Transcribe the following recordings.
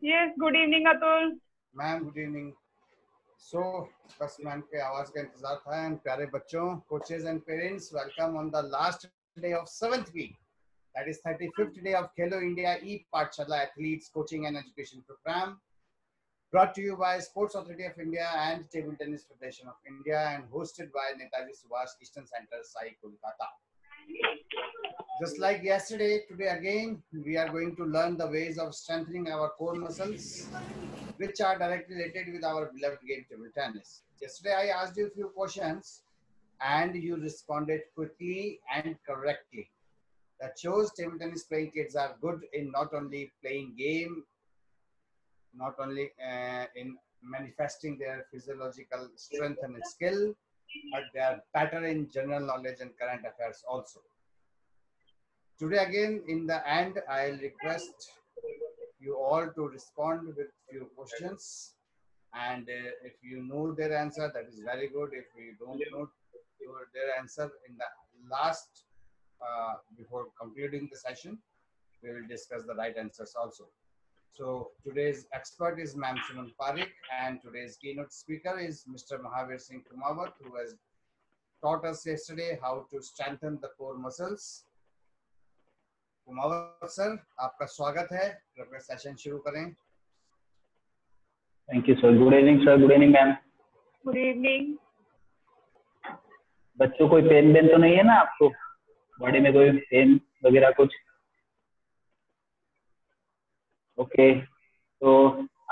Yes, good evening, Atul. Ma'am good evening. So बस ma'am के आवाज का इंतजार था। एंड प्यारे बच्चों, coaches and parents, welcome on the last day of 7th week, that is 35th day of Khelo India e-Pathshala Athletes Coaching and Education Program, brought to you by Sports Authority of India and Table Tennis Federation of India and hosted by Netaji Subhash Eastern Center, Sai, Kolkata. Just like yesterday, today again we are going to learn the ways of strengthening our core muscles, which are directly related with our beloved game table tennis. Yesterday I asked you a few questions and you responded quickly and correctly. That shows table tennis playing kids are good in not only playing game, not only in manifesting their physiological strength and skill, but they are better in general knowledge and current affairs also. Today again, in the end, I'll request you all to respond with few questions, and if you know their answer, that is very good. If you don't know their answer, in the last before concluding the session, we will discuss the right answers also. So today's expert is Ma'am Suman Parikh, and today's keynote speaker is Mr. Mahavir Singh Kumawat, who has taught us yesterday how to strengthen the core muscles. Kumawat sir, आपका स्वागत है। कृपया session शुरू करें। Thank you sir. Good evening sir. Good evening ma'am. Good evening. बच्चों कोई pen when तो नहीं है ना आपको, बॉडी में कोई पेन वगैरह कुछ? ओके, तो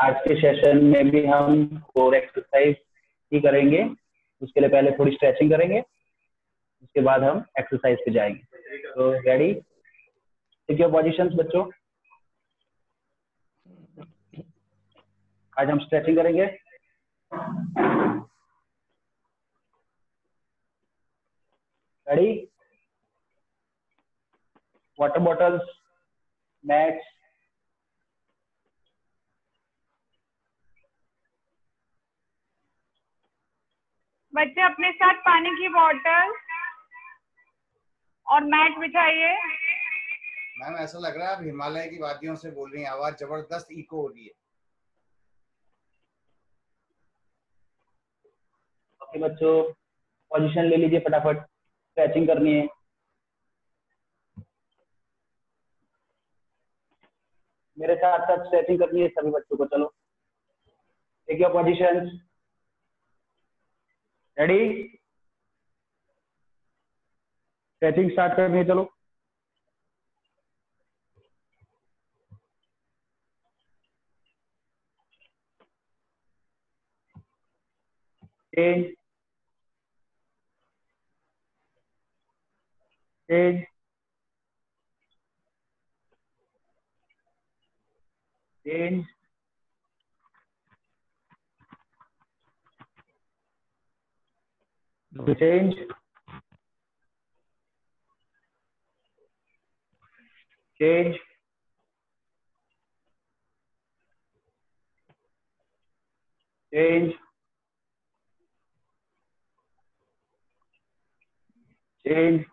आज के सेशन में भी हम कोर एक्सरसाइज ही करेंगे। उसके लिए पहले थोड़ी स्ट्रेचिंग करेंगे, उसके बाद हम एक्सरसाइज पे जाएंगे। तो रेडी? टेक योर पोजीशंस बच्चों। आज हम स्ट्रेचिंग करेंगे। रेडी? वाटर बॉटल्स, मैट्स, बच्चे अपने साथ पानी की बोतल और मैट बिछाइए। मैम ऐसा लग रहा है आप हिमालय की वादियों से बोल रही हैं, आवाज जबरदस्त इको हो रही है। ओके बच्चों, पोजीशन ले लीजिए फटाफट, स्ट्रेचिंग करनी है। मेरे साथ साथ स्ट्रेचिंग करनी है सभी बच्चों को। चलो take your positions. Ready? Stretching start करनी है। चलो change change change change change change change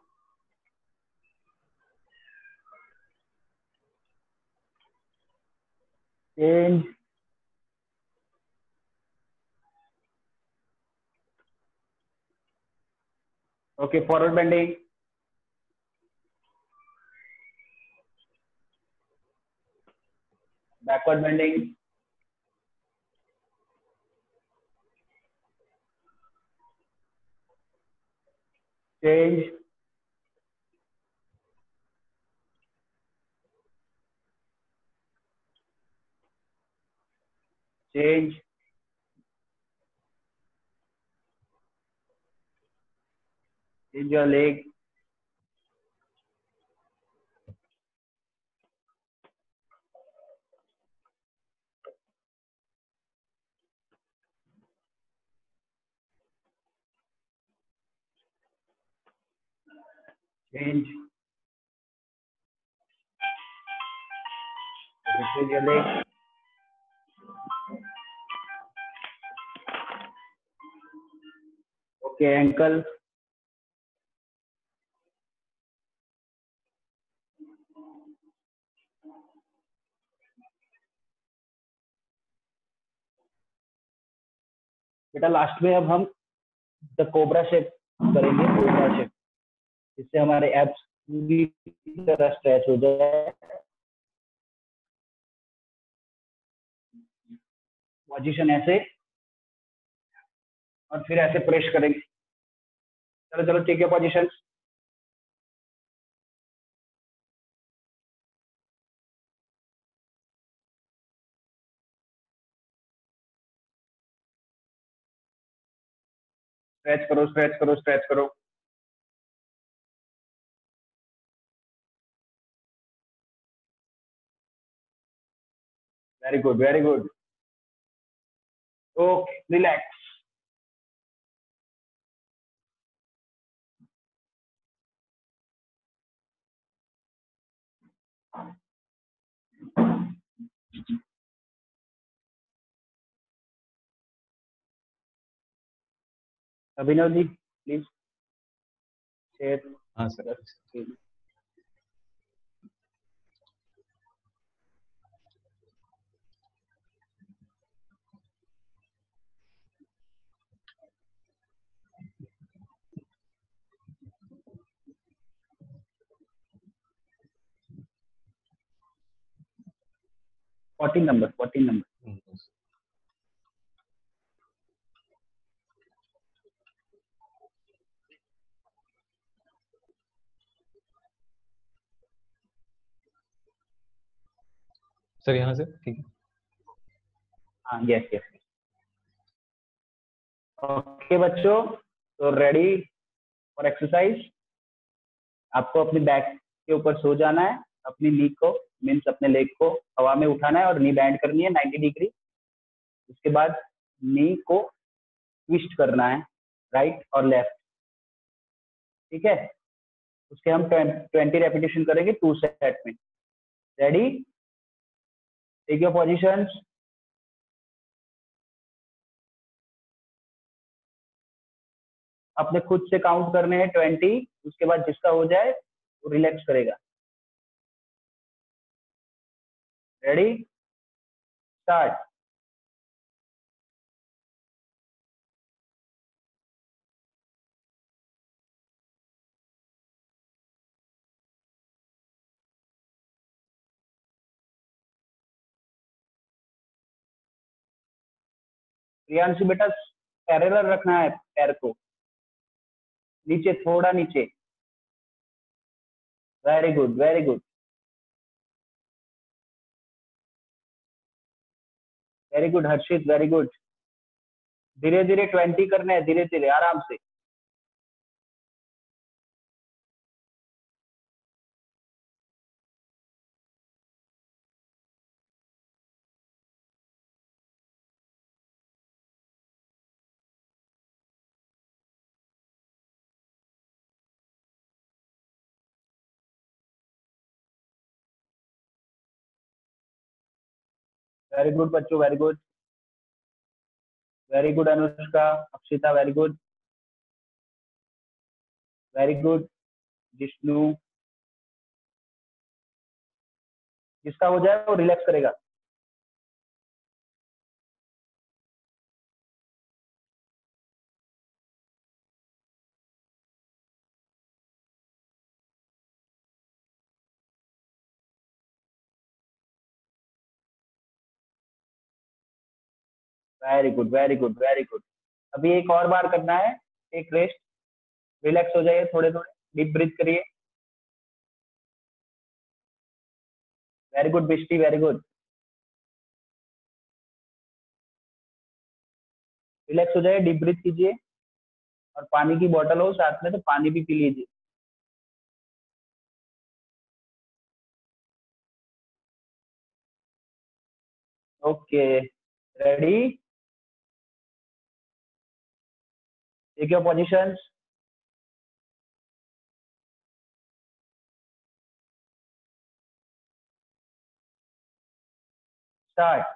change okay, forward bending, backward bending, change change change your leg, change change your leg, okay, ankle, बेटा लास्ट में अब हम the cobra shape करेंगे, cobra shape, जिससे हमारे एब्स पूरी तरह stretch हो जाए। पोजीशन ऐसे और फिर ऐसे प्रेस करेंगे। चलो चलो ठीक है, पोजीशन। स्ट्रेच करो, स्ट्रेच करो, स्ट्रेच करो। Very good, very good. Okay, relax. Abhinav ji please share. हाँ सर। 14 number, 14 number. सर यहाँ से ठीक है। हाँ, यस यस। ओके बच्चों, तो रेडी फॉर एक्सरसाइज। आपको अपनी बैक के ऊपर सो जाना है, अपनी नी को मीन्स अपने लेग को हवा में उठाना है और नी बैंड करनी है 90 डिग्री। उसके बाद नी को ट्विस्ट करना है राइट और लेफ्ट, ठीक है। उसके हम 20 रेपिटेशन करेंगे 2 सेट में। Ready, take your positions. अपने खुद से काउंट करने हैं 20, उसके बाद जिसका हो जाए वो रिलैक्स करेगा। Ready, start. प्रियांशु बेटा पैरेलल रखना है पैर को, नीचे, थोड़ा नीचे। Very good, very good, very good Harshit, very good. धीरे धीरे 20 करने हैं, धीरे धीरे आराम से। वेरी गुड बच्चों, very good, very good Anushka, Akshita, very good, very good Jishnu. जिसका हो जाए वो रिलैक्स करेगा। Very good, very good, very good. अभी एक और बार करना है, एक रेस्ट, रिलैक्स हो जाइए थोड़े थोड़े, डीप ब्रीथ करिए। Very good Bishti, very good. Relax हो जाइए, डीप ब्रीथ कीजिए और पानी की बोतल हो साथ में तो पानी भी पी लीजिए। Okay, ready, take your positions. Start.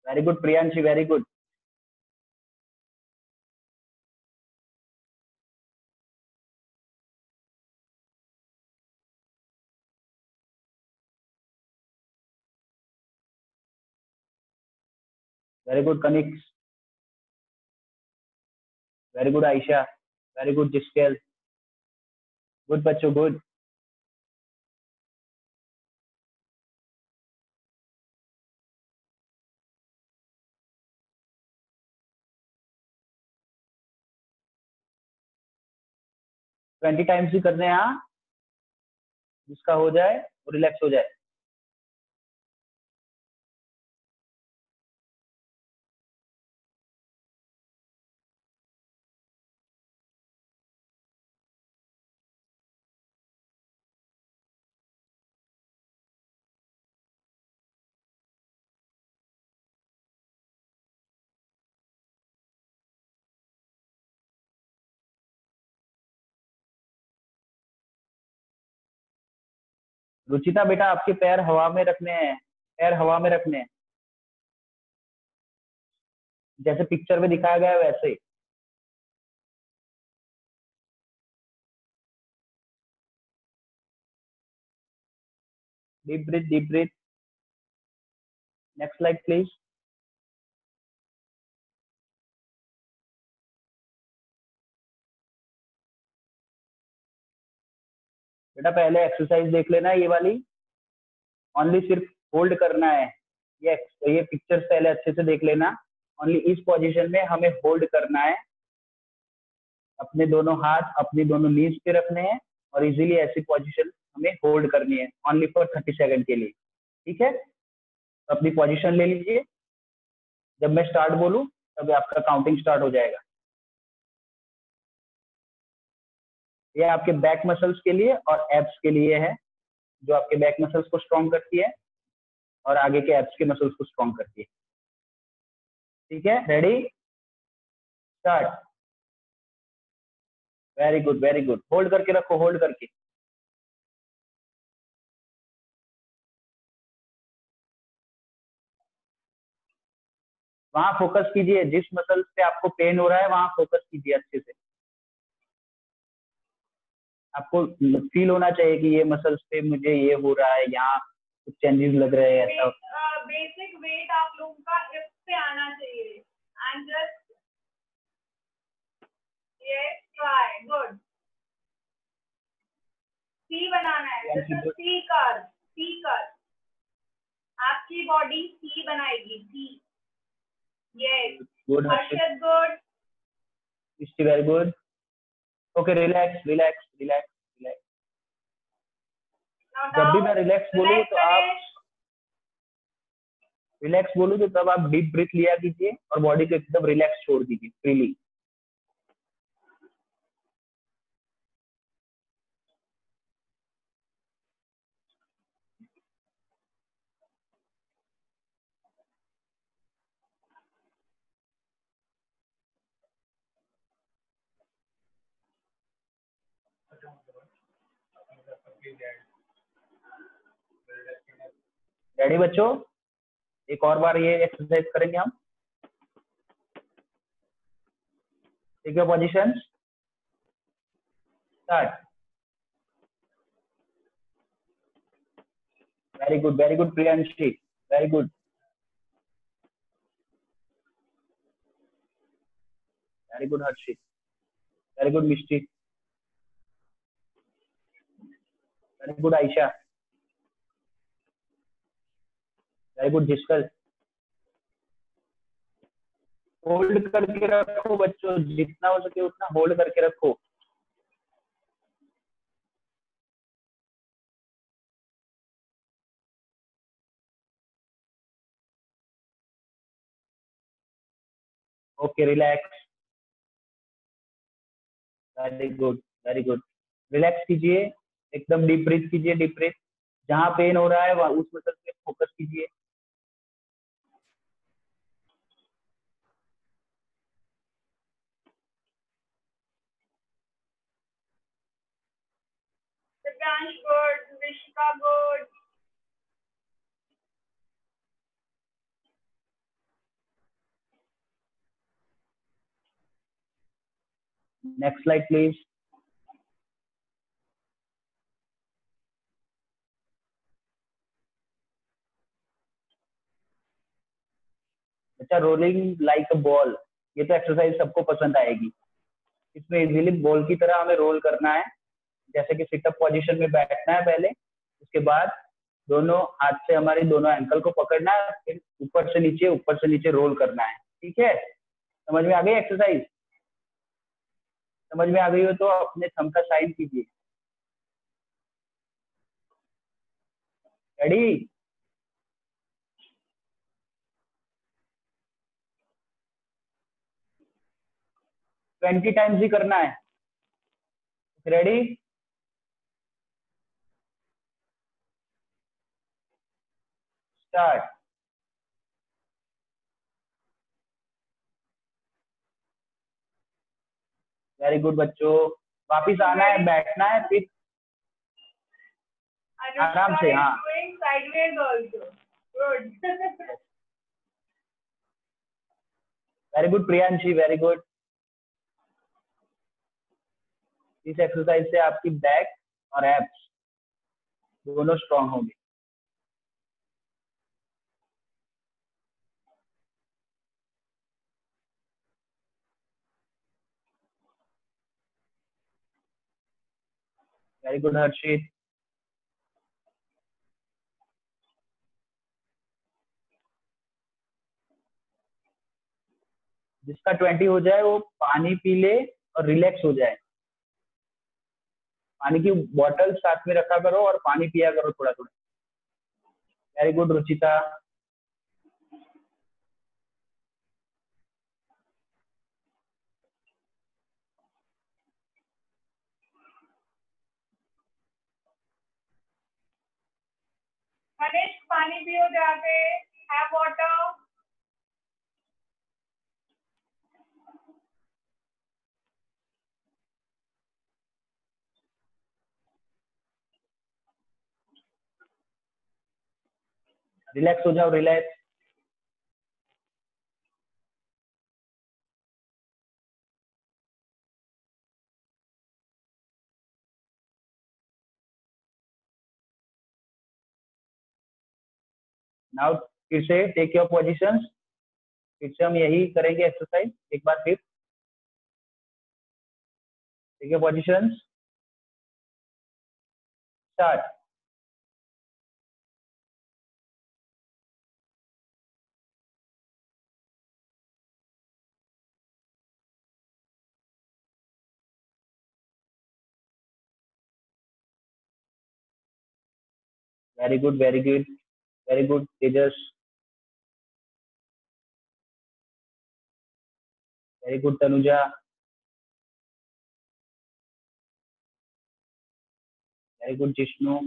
Very good Priyanshi, very good. Very good कनिक्स, very good Ayesha, very good जिस्केल, गुड बच्चों गुड। ट्वेंटी टाइम्स ही करने हैं, हाँ, जिसका हो जाए वो रिलैक्स हो जाए। रुचिता बेटा आपके पैर हवा में रखने हैं, पैर हवा में रखने हैं, जैसे पिक्चर में दिखाया गया है वैसे। Deep breath, deep breathe. Next slide please. बेटा पहले एक्सरसाइज देख लेना ये वाली, ओनली सिर्फ होल्ड करना है। ये पिक्चर्स पहले अच्छे से देख लेना। ओनली इस पोजीशन में हमें होल्ड करना है, अपने दोनों हाथ अपनी दोनों नीज पे रखने हैं और इजीली ऐसी पोजीशन हमें होल्ड करनी है ओनली फॉर 30 सेकंड के लिए। ठीक है, तो अपनी पोजीशन ले लीजिए, जब मैं स्टार्ट बोलूं तब आपका काउंटिंग स्टार्ट हो जाएगा। ये आपके बैक मसल्स के लिए और एब्स के लिए है, जो आपके बैक मसल्स को स्ट्रॉन्ग करती है और आगे के एब्स के मसल्स को स्ट्रॉन्ग करती है। ठीक है, ready, start. Very good, very good. Hold करके रखो, होल्ड करके। वहां फोकस कीजिए, जिस मसल्स पे आपको पेन हो रहा है वहां फोकस कीजिए अच्छे से। आपको फील होना चाहिए कि ये मसल्स पे मुझे ये हो रहा है, यहाँ कुछ चेंजेस लग रहे हैं, ऐसा। बेसिक वेट आप लोगों का हिप पे आना चाहिए and just yes try, good. C बनाना है, दिस इज सी कर, सी कर। आपकी बॉडी सी बनाएगी, C. Yes good Harshad, good. Very good. Okay, relax relax relax relax. जब भी मैं रिलैक्स बोलूँ तो आप रिलैक्स बोलूँ तो तब आप डीप ब्रीथ लिया कीजिए और बॉडी को एकदम रिलैक्स छोड़ दीजिए फ्रीली। रेडी बच्चों, एक और बार ये एक्सरसाइज करेंगे हम। Take your position, start. Very good Priyanshi, very good, very good Harshit, very good Mishti, very good Ayesha, very good जिस्कल। होल्ड करके रखो बच्चों, जितना हो सके उतना होल्ड करके रखो। Okay, relax, very good, very good. Relax कीजिए, एकदम डीप ब्रीथ कीजिए, डीप ब्रीथ। जहाँ पेन हो रहा है वहाँ उस मसल पे फोकस कीजिए। Divyansh, good. Vishika, good. Next slide please. अच्छा, रोलिंग लाइक अ बॉल, ये तो एक्सरसाइज सबको पसंद आएगी। इसमें इजीली बॉल की तरह हमें रोल करना है। जैसे कि सिटअप पोजीशन में बैठना है पहले, उसके बाद दोनों हाथ से हमारे दोनों एंकल को पकड़ना है, फिर ऊपर से नीचे रोल करना है। ठीक है, समझ में आ गई एक्सरसाइज? समझ में आ गई हो तो अपने थंब का साइन कीजिए। रेडी? 20 टाइम्स ही करना है। रेडी? स्टार्ट। वेरी गुड बच्चों, वापिस आना है, बैठना है, फिर आराम से। हाँ, sideways also. Good. Very good Priyanshi, very good. इस एक्सरसाइज से आपकी बैक और एब्स दोनों स्ट्रांग होंगे। वेरी गुड हर्षित। जिसका 20 हो जाए वो पानी पी ले और रिलैक्स हो जाए। पानी की बॉटल साथ में रखा करो और पानी पिया करो थोड़ा थोड़ा। Very good Ruchita. मनीष पानी पियो जाके, हैव वाटर। रिलैक्स हो जाओ, रिलैक्स। नाउ फिर से टेक योर पोजीशंस। फिर से हम यही करेंगे एक्सरसाइज एक बार फिर। Take your positions, start. Very good, very good, very good Tejas. Very good Tanuja. Very good Jishnu.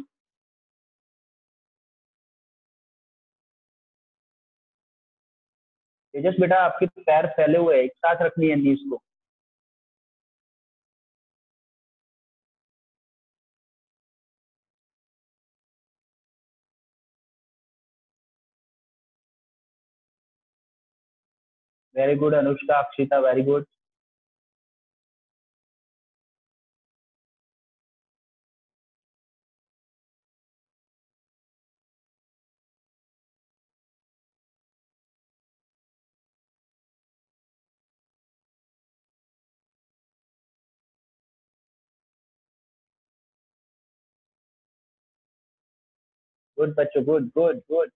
Tejas बेटा, आपके पैर फैले हुए हैं, एक साथ रखनी है नीज को। Very good Anushka, Akshita, very good. Good बच्चों, good good good.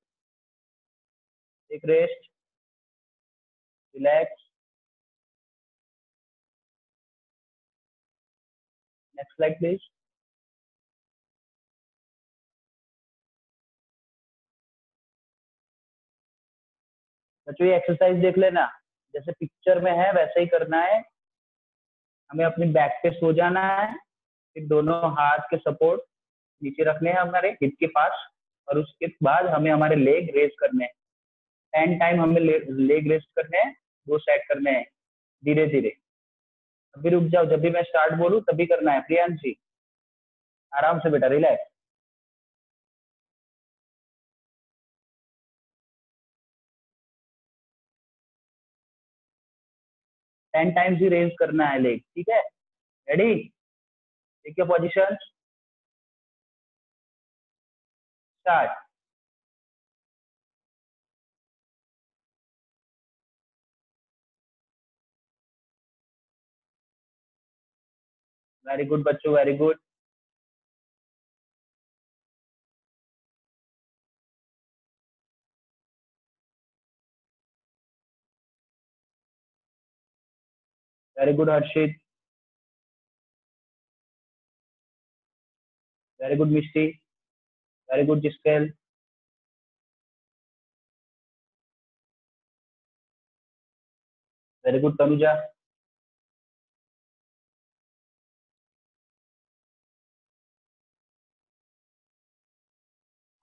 Take rest, relax. Next slide please. बच्चों ये एक्सरसाइज देख लेना, जैसे पिक्चर में है वैसे ही करना है। हमें अपनी बैक पे सो जाना है, फिर दोनों हाथ के सपोर्ट नीचे रखने हैं हमारे हिप के पास, और उसके बाद हमें हमारे लेग रेस करने हैं। 10 टाइम हमें लेग रेस करने हैं, वो सेट करने हैं धीरे धीरे। अभी रुक जाओ, जब भी मैं स्टार्ट बोलूं तभी करना है प्रियांशी। आराम से बेटा, रिलैक्स। 10 टाइम्स ही रेज करना है लेग, ठीक है? Ready? Take your position, start. Very good बच्चों, very good. Very good Harshit, very good Mishti, very good जिस्केल, वेरी गुड तनुजा।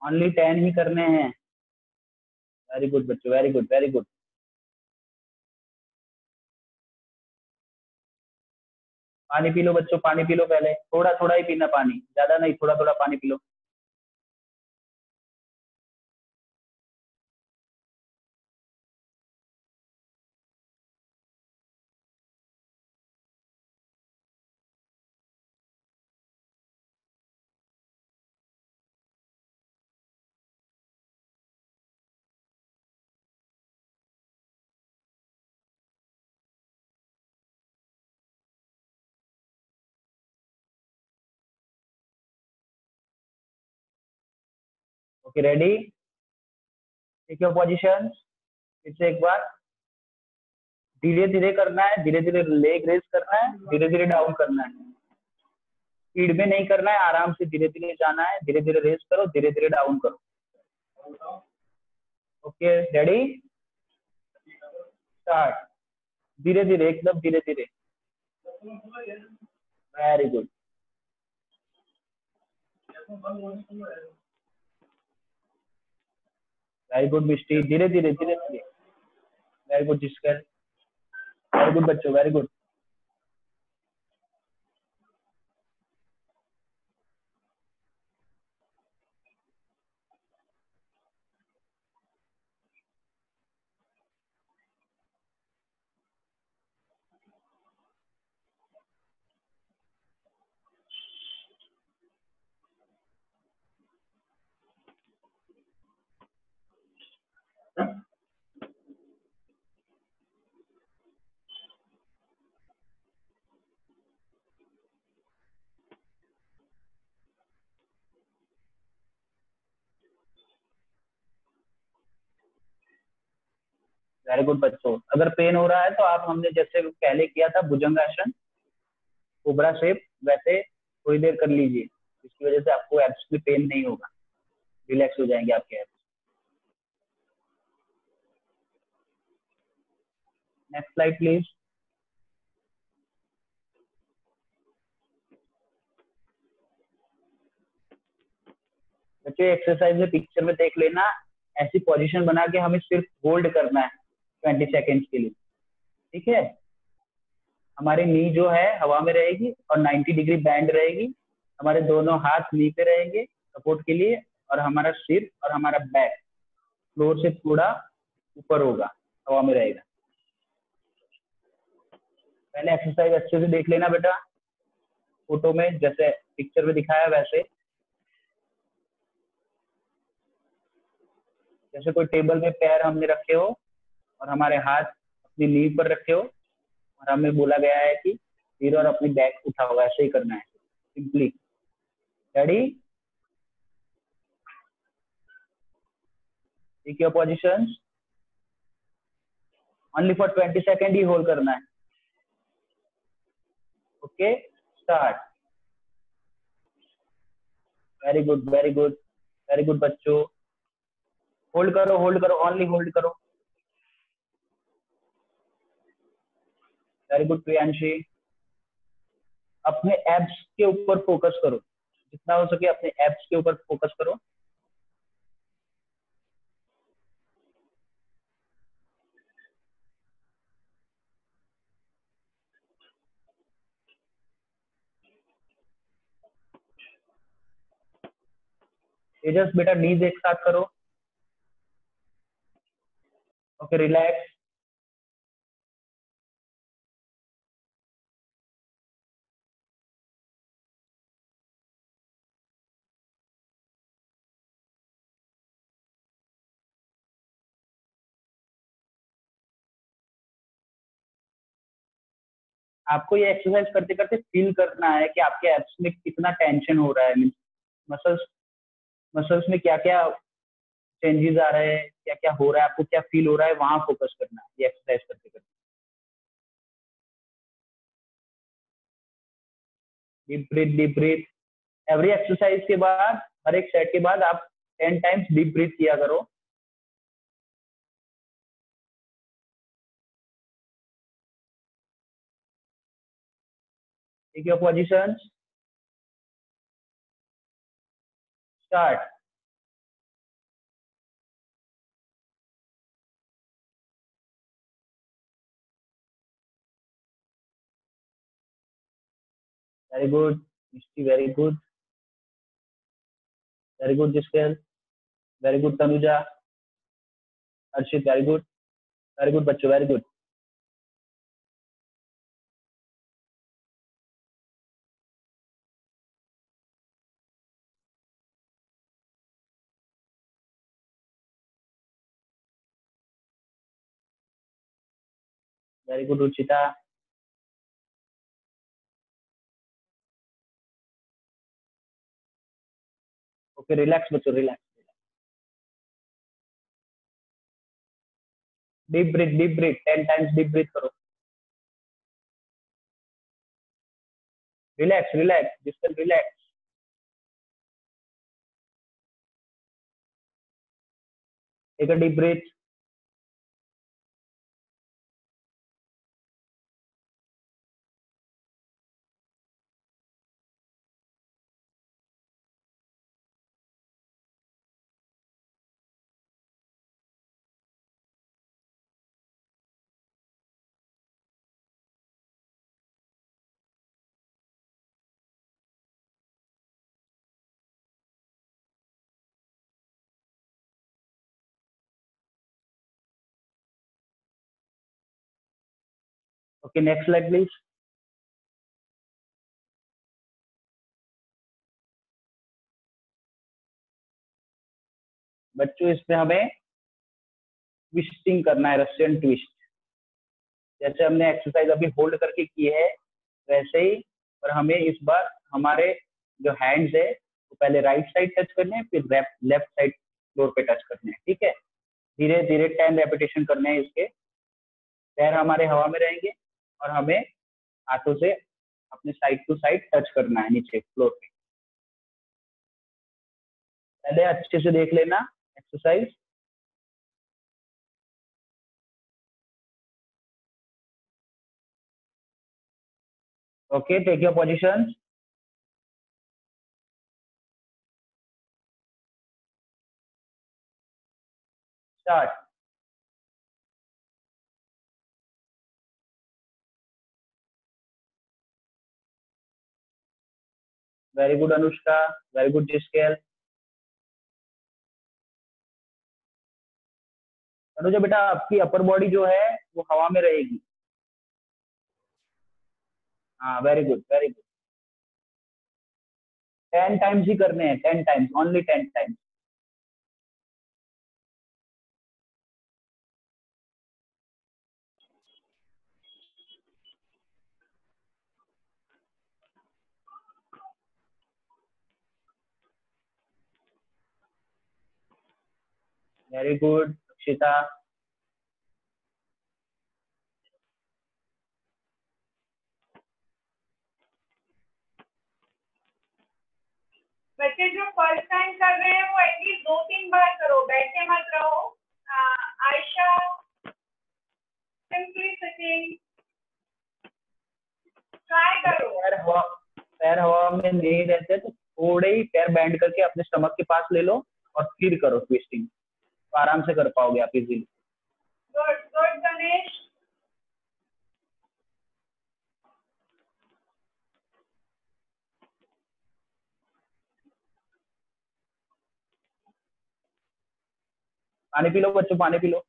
ओनली 10 ही करने हैं। वेरी गुड बच्चों, वेरी गुड, वेरी गुड। पानी पी लो बच्चों, पानी पी लो, पहले थोड़ा थोड़ा ही पीना पानी, ज्यादा नहीं, थोड़ा थोड़ा पानी पी लो। Okay ready, take your position. फिर से एक बार, धीरे धीरे करना है, धीरे धीरे लेग रेस करना है, धीरे धीरे डाउन करना है, स्पीड में नहीं करना है, आराम से धीरे धीरे जाना है, धीरे धीरे रेस करो, धीरे धीरे डाउन करो। Okay ready, start. धीरे धीरे, एकदम धीरे धीरे। वेरी गुड, वेरी गुड मिस्टी, धीरे धीरे धीरे धीरे। वेरी गुड जिस्कर, वेरी गुड बच्चों, वेरी गुड। वेरी गुड बच्चों। अगर पेन हो रहा है तो आप, हमने जैसे पहले किया था भुजंग आसन, कोबरा शेप, वैसे थोड़ी देर कर लीजिए, इसकी वजह से आपको एब्स में पेन नहीं होगा, रिलैक्स हो जाएंगे आपके एब्स। Next slide please. बच्चों एक्सरसाइज में पिक्चर में देख लेना, ऐसी पोजीशन बना के हमें सिर्फ होल्ड करना है 20 सेकेंड्स के लिए, ठीक है। हमारी नी जो है हवा में रहेगी और 90 डिग्री बैंड रहेगी, हमारे दोनों हाथ नी पे रहेंगे सपोर्ट के लिए, और हमारा सिर और हमारा बैक फ्लोर से थोड़ा ऊपर होगा, हवा में रहेगा। पहले एक्सरसाइज अच्छे से देख लेना बेटा, फोटो में जैसे पिक्चर में दिखाया वैसे। जैसे कोई टेबल में पैर हमने रखे हो और हमारे हाथ अपनी नींव पर रखे हो, और हमें बोला गया है कि सिर और अपनी बैक उठाओ, ऐसे ही करना है simply. Ready, take your positions, only for 20 second ही होल्ड करना है। Okay start. Very good, very good, very good बच्चों। होल्ड करो, होल्ड करो, ओनली होल्ड करो। Very good Priyanshi. अपने एब्स के ऊपर फोकस करो, जितना हो सके अपने एब्स के ऊपर फोकस करो। तेजस बेटा नीज एक साथ करो। Okay relax. आपको ये एक्सरसाइज करते करते फील करना है कि आपके एब्स में कितना टेंशन हो रहा है, मीन्स मसल्स मसल्स में क्या क्या चेंजेस आ रहे हैं, क्या क्या हो रहा है, आपको क्या फील हो रहा है, वहां फोकस करना है ये एक्सरसाइज करते करते। Deep breath, deep breathe. Every exercise के बाद, हर एक सेट के बाद आप 10 टाइम्स डीप ब्रीथ किया करो। Take your position, start. Very good Misti, very good, very good जिसकेल, very good Tanuja, Arshit, very good बच्चों, very good. Very good Ruchita. Okay relax बच्चों, relax. Deep breath, deep breath, 10 times deep breath करो। Relax, relax जिसकेल, relax. Take a deep breath. Okay next leg please. बच्चों इसमें हमें twisting करना है, रशियन ट्विस्ट। जैसे हमने एक्सरसाइज अभी होल्ड करके की है वैसे ही, और हमें इस बार हमारे जो हैंड्स है वो पहले राइट साइड टच करने हैं, फिर लेफ्ट साइड फ्लोर पे टच करने हैं, ठीक है। धीरे धीरे 10 रेपिटेशन करने हैं इसके। पैर हमारे हवा में रहेंगे और हमें हाथों से अपने साइड टू साइड टच करना है नीचे फ्लोर पे। पहले अच्छे से देख लेना exercise. Okay take your position, start. Very good Anushka, very good जिसकेल। अनुजा बेटा आपकी अपर बॉडी जो है वो हवा में रहेगी। हाँ very good, very good. 10 times ही करने हैं, 10 times, only 10 times. Very good Akshita. बच्चे जो फर्स्ट टाइम कर रहे हैं वो एटलीस्ट 2-3 बार करो, बैठे मत रहो। आयशा, सिंपली सिटिंग, ट्राई करो। पैर हवा में नहीं रहते तो थोड़े ही पैर बैंड करके अपने स्टमक के पास ले लो और फिर करो ट्विस्टिंग, तो आराम से कर पाओगे आप इजीली। Good good Ganesh. पानी पी लो बच्चों, पानी पी लो।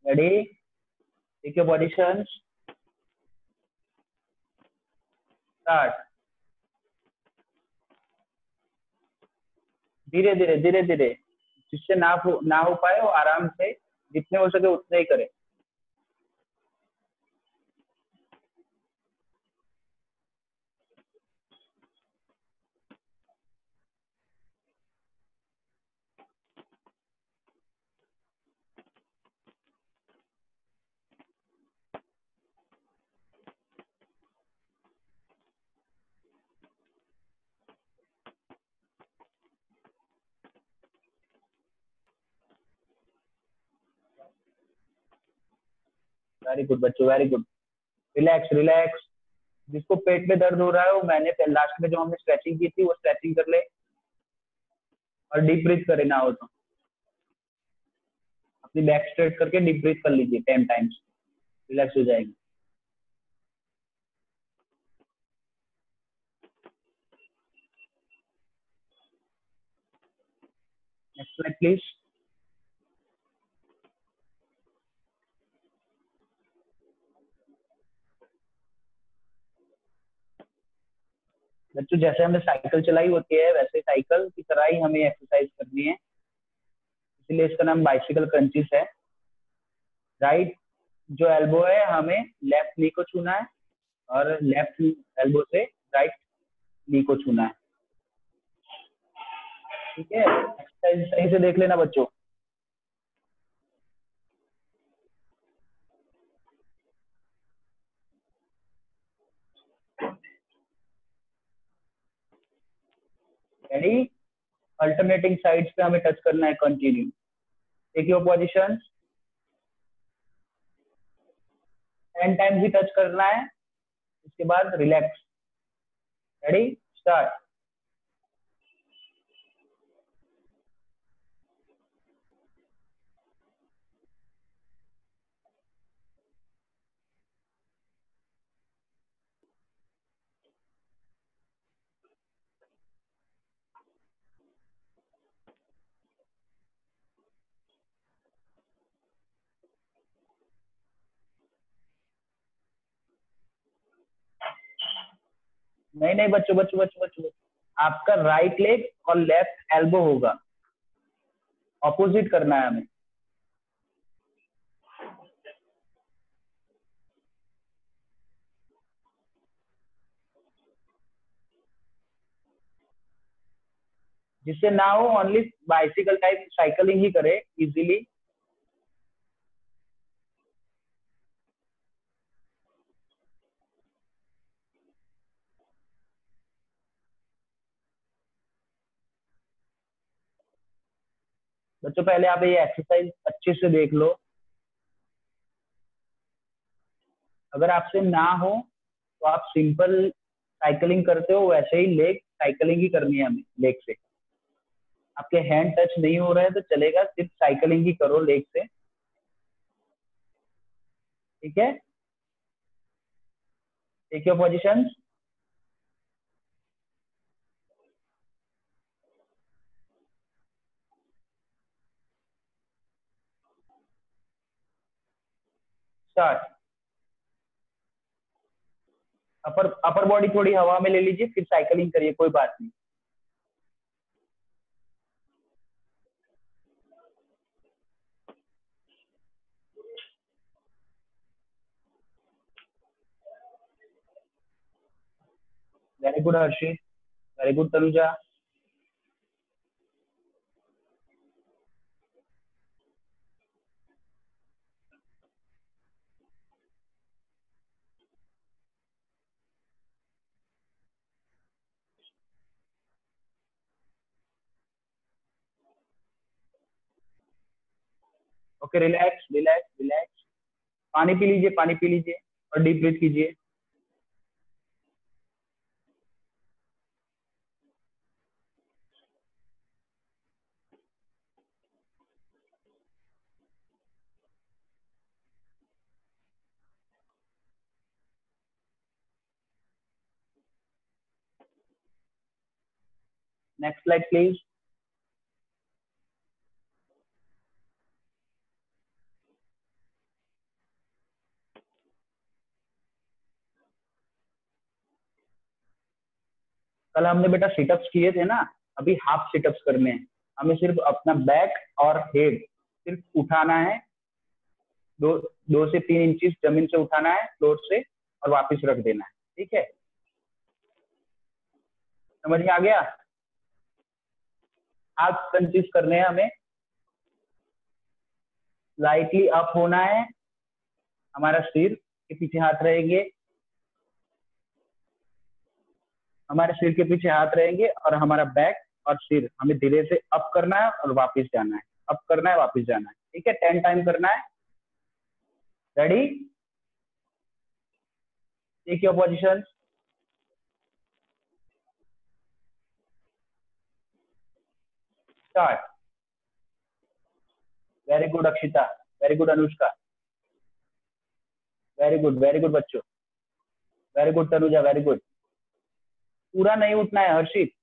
Ready, take your position, start. धीरे धीरे धीरे धीरे, जिससे ना हो पाए वो आराम से जितने हो सके उतने ही करें। वेरी गुड बच्चों, वेरी गुड। Relax relax. जिसको पेट में दर्द हो रहा है वो मैंने लास्ट में जो हमने स्ट्रेचिंग की थी वो स्ट्रेचिंग कर ले, और डीप ब्रीथ करे ना हो तो अपनी बैक स्ट्रेट करके डीप ब्रीथ कर लीजिए 10 टाइम्स, रिलैक्स हो जाएगी। Next slide please. बच्चों जैसे हमने साइकिल चलाई होती है वैसे साइकिल की तरह ही हमें एक्सरसाइज करनी है, इसलिए इसका नाम बाइसिकल क्रंचेस है। राइट जो एल्बो है हमें लेफ्ट नी को छूना है, और लेफ्ट एल्बो से राइट नी को छूना है। ठीक है, एक्सरसाइज सही से देख लेना बच्चों। रेडी, अल्टरनेटिंग साइड्स पे हमें टच करना है continue. Take your position, 10 times भी टच करना है, उसके बाद रिलैक्स। Ready, start. नहीं नहीं बच्चों बच्चों बच्चों बच्चों, आपका राइट लेग और लेफ्ट एल्बो होगा, ऑपोजिट करना है हमें। जिससे ना हो ओनली बाइसिकल टाइप साइकिलिंग ही करे इजीली। बच्चों पहले आप ये एक्सरसाइज अच्छे से देख लो, अगर आपसे ना हो तो आप सिंपल साइकिलिंग करते हो वैसे ही लेग साइकिलिंग ही करनी है हमें लेग से। आपके हैंड टच नहीं हो रहा है तो चलेगा, सिर्फ साइकिलिंग ही करो लेग से। ठीक है, take your position, start. Upper body थोड़ी हवा में ले लीजिए, फिर साइकिलिंग करिए, कोई बात नहीं। Very good Harshit, very good Tanuja. Okay, relax relax relax. पानी पी लीजिए, पानी पी लीजिए और डीप ब्रीथ कीजिए। Next slide please. कल हमने बेटा सिटअप्स किए थे ना, अभी हाफ सिटअप्स करने हैं। हमें सिर्फ अपना बैक और हेड सिर्फ उठाना है, 2 से 3 इंच जमीन से उठाना है फ्लोर से, और वापस रख देना है। ठीक है, समझ में आ गया? हाथ कंचीज करने हैं हमें, स्लाइटली अप होना है, हमारा सिर के पीछे हाथ रहेंगे, हमारे सिर के पीछे हाथ रहेंगे, और हमारा बैक और सिर हमें धीरे से अप करना है और वापस जाना है, अप करना है वापस जाना है। ठीक है, 10 टाइम करना है। Ready? Take your position, start. Very good Akshita, very good Anushka, very good बच्चों, very good Tanuja, very good. पूरा नहीं उठना है हर्षित,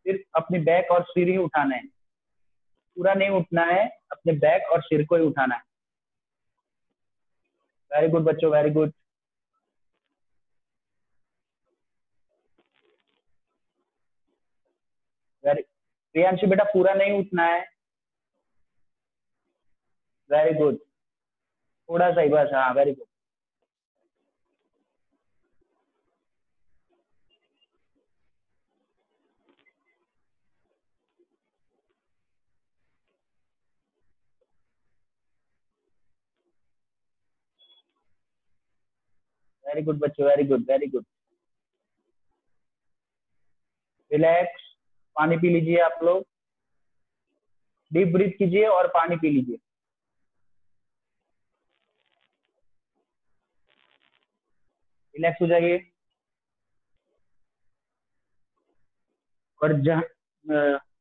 सिर्फ अपनी बैक और सिर ही उठाना है, पूरा नहीं उठना है, अपने बैक और सिर को ही उठाना है। वेरी गुड बच्चों, वेरी गुड। वेरी, प्रियांशी बेटा पूरा नहीं उठना है। वेरी गुड, थोड़ा सा ही बस, हाँ वेरी गुड। वेरी गुड बच्चों, very good, very good. Relax, पानी पी लीजिए आप लोग, डीप ब्रीथ कीजिए और पानी पी लीजिए। रिलैक्स हो जाइए। और जहाँ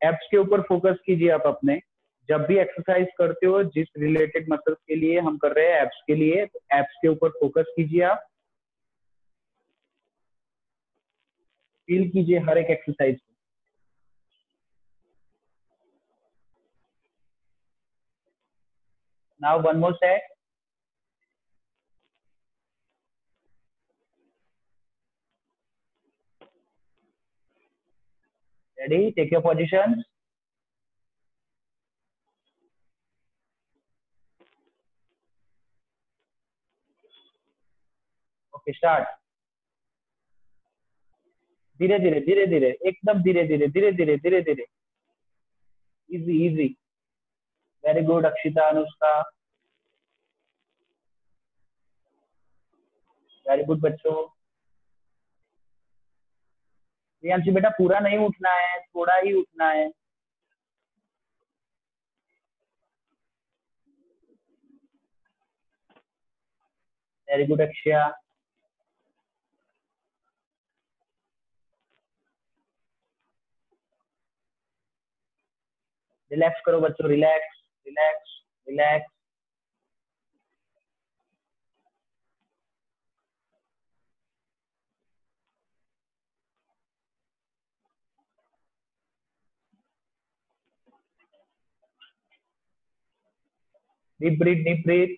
एब्स के ऊपर फोकस कीजिए आप अपने, जब भी एक्सरसाइज करते हो जिस रिलेटेड मसल्स के लिए हम कर रहे हैं, एब्स के लिए, तो एब्स के ऊपर फोकस कीजिए आप, फील कीजिए हर एक एक्सरसाइज को। Now one more set. Ready? Take your position. Okay, start. धीरे धीरे धीरे धीरे, एकदम धीरे धीरे धीरे धीरे धीरे धीरे, easy easy. Very good Akshita, Anushka, very good बच्चों। प्रियांशी बेटा पूरा नहीं उठना है, थोड़ा ही उठना है। वेरी गुड अक्षया। रिलैक्स करो बच्चों, relax relax relax. Deep breath, deep breathe.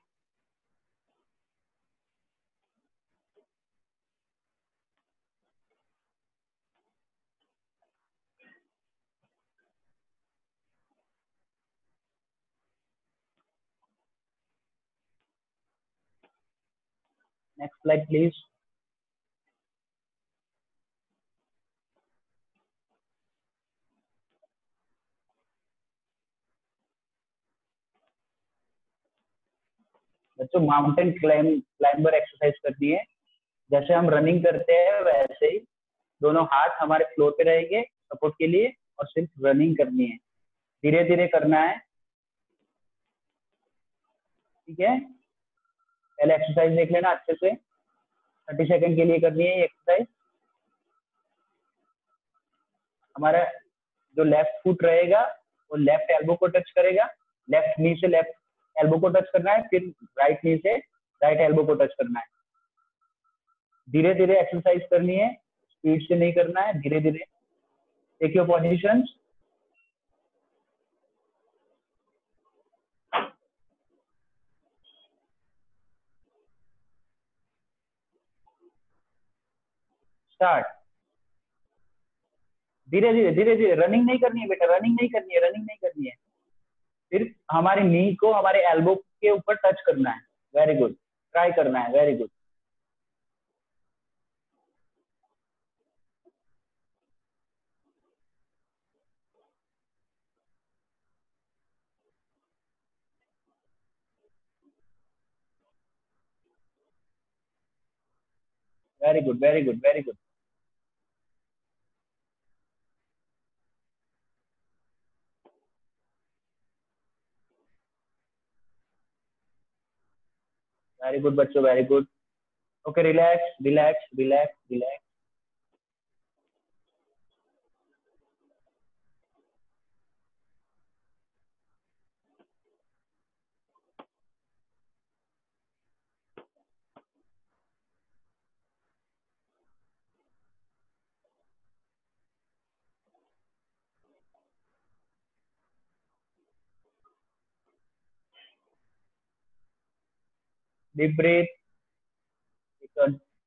Next slide please. बच्चों माउंटेन क्लाइंबर एक्सरसाइज करनी है। जैसे हम रनिंग करते हैं वैसे ही दोनों हाथ हमारे फ्लोर पे रहेंगे सपोर्ट के लिए, और सिर्फ रनिंग करनी है, धीरे धीरे करना है। ठीक है, पहले एक्सरसाइज देख लेना अच्छे से, 30 सेकंड के लिए करनी है ये एक्सरसाइज। हमारा जो लेफ्ट फुट रहेगा वो लेफ्ट एल्बो को टच करेगा, लेफ्ट नी से लेफ्ट एल्बो को टच करना है, फिर राइट नी से राइट एल्बो को टच करना है। धीरे धीरे एक्सरसाइज करनी है, स्पीड से नहीं करना है, धीरे धीरे। Take your position. स्टार्ट। धीरे धीरे धीरे धीरे, रनिंग नहीं करनी है बेटा, रनिंग नहीं करनी है, रनिंग नहीं करनी है। सिर्फ हमारे नी को हमारे एल्बो के ऊपर टच करना है। वेरी गुड, ट्राई करना है, very good. Very good, very good, very good. Very good बच्चों, very good. Okay, relax relax relax relax. Deep breath,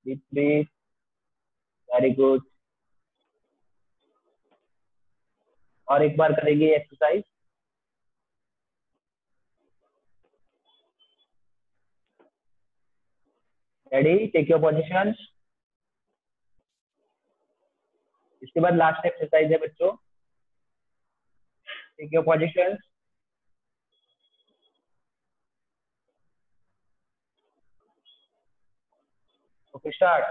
deep breath, very good. और एक बार करेंगे exercise. Ready, take your position. इसके बाद last exercise है बच्चों, take your position. Okay, start.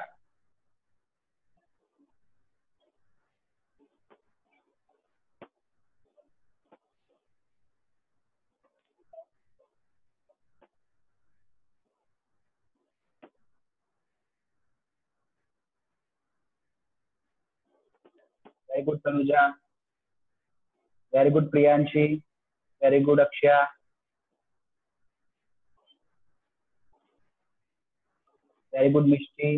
Very good Tanuja, very good Priyanshi, very good Akshaya, very good Mishti,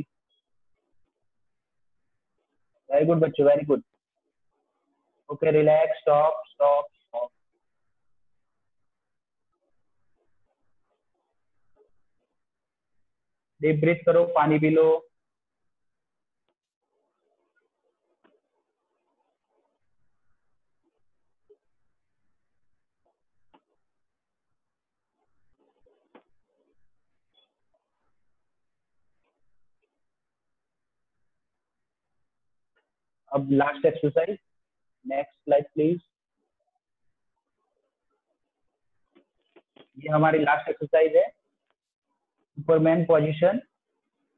very good बच्चों, very good. Okay, relax, stop stop stop. Deep breath करो, पानी पी लो। अब last exercise, next slide please. ये हमारी last exercise है, Superman position.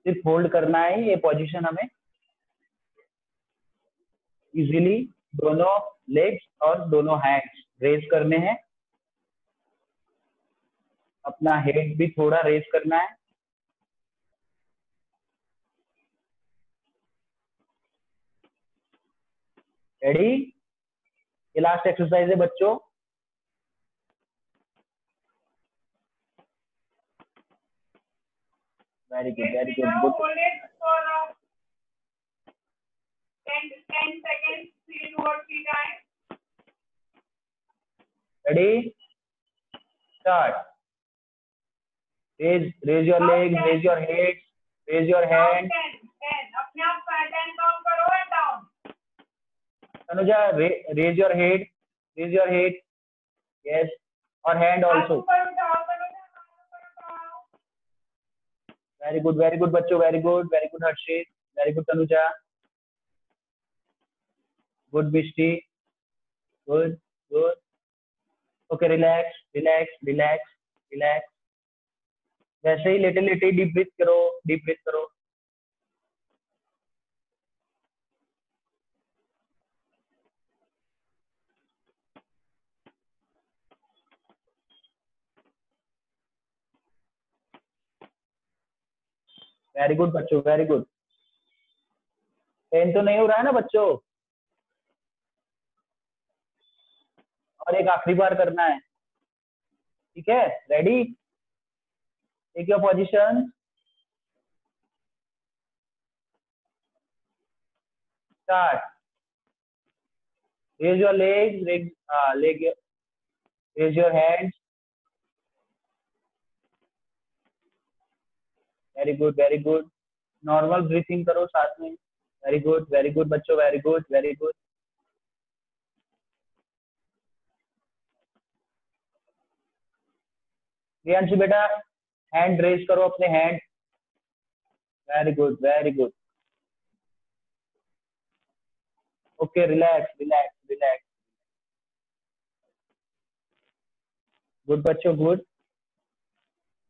सिर्फ hold करना है ये पोजीशन हमें। इजीली दोनों लेग्स और दोनों हैंड्स रेज करने हैं। अपना हेड भी थोड़ा रेज करना है। रेडी, ये लास्ट एक्सरसाइज है बच्चों। Very good, very good, good. Hold it for 10 seconds, 2 or 3 times. Ready, start. raise your legs, raise your head, raise your hand. 10. अपने आप 10 count करो and down. Tanuja, raise your head, raise your head. Yes, or hand also. Very good बच्चों, very good Harshit, very good Tanuja, good Bishti, good good. Okay, relax relax relax relax. वैसे ही लेटे लेटे deep breath करो, deep breath करो। Very good बच्चों, very good. Pen तो नहीं हो रहा है ना बच्चों? और एक आखिरी बार करना है, ठीक है? Ready, take your position, start. Raise your leg, raise your hands. Very good, very good. Normal breathing करो साथ में। वेरी गुड बच्चों, very good, very good. Priyanshu बेटा हैंड रेज करो अपने hand. Very good very good. Okay relax relax relax. Good बच्चों good.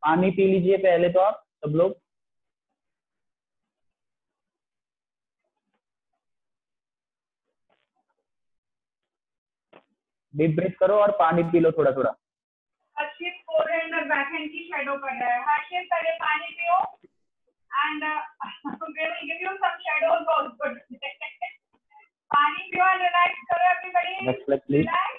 पानी पी लीजिए पहले तो आप सब लोग। डीप ब्रीथ करो और पानी पी लो थोड़ा थोड़ा। हर्षित फोरहेंड और बैकहैंड की शेडो कर रहा है। हर्षित पहले पानी पियो and we will give you some shadows also. पानी पियो और रिलैक्स करो everybody. Next slide, please. Relax.